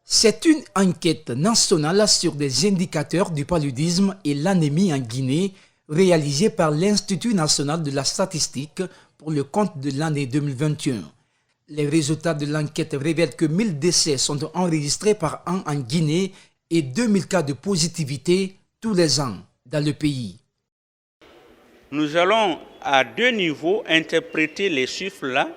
C'est une enquête nationale sur des indicateurs du paludisme et l'anémie en Guinée réalisée par l'Institut national de la statistique pour le compte de l'année 2021. Les résultats de l'enquête révèlent que 1000 décès sont enregistrés par an en Guinée et 2000 cas de positivité tous les ans dans le pays. Nous allons à deux niveaux interpréter les chiffres-là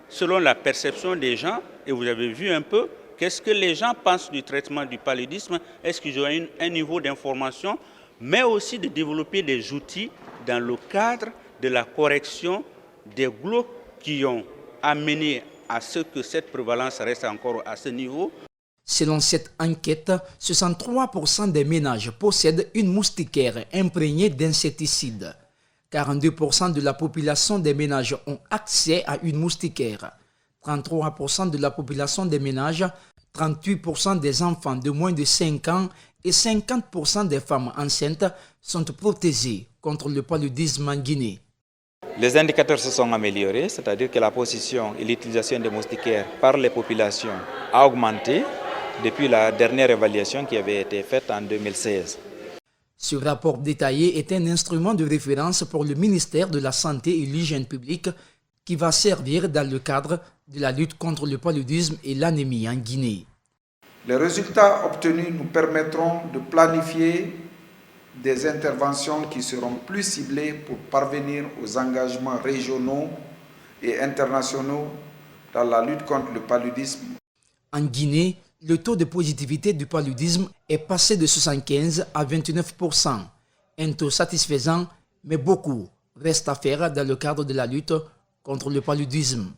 selon la perception des gens. Et vous avez vu un peu qu'est-ce que les gens pensent du traitement du paludisme. Est-ce qu'ils ont un niveau d'information, mais aussi de développer des outils dans le cadre de la correction des glauques qui ont amené à ce que cette prévalence reste encore à ce niveau. Selon cette enquête, 63% des ménages possèdent une moustiquaire imprégnée d'insecticides. 42% de la population des ménages ont accès à une moustiquaire. 33% de la population des ménages, 38% des enfants de moins de 5 ans et 50% des femmes enceintes sont protégés contre le paludisme en Guinée. Les indicateurs se sont améliorés, c'est-à-dire que la position et l'utilisation des moustiquaires par les populations a augmenté depuis la dernière évaluation qui avait été faite en 2016. Ce rapport détaillé est un instrument de référence pour le ministère de la Santé et l'Hygiène publique qui va servir dans le cadre de la lutte contre le paludisme et l'anémie en Guinée. Les résultats obtenus nous permettront de planifier des interventions qui seront plus ciblées pour parvenir aux engagements régionaux et internationaux dans la lutte contre le paludisme. En Guinée, le taux de positivité du paludisme est passé de 75 à 29%, un taux satisfaisant, mais beaucoup reste à faire dans le cadre de la lutte contre le paludisme.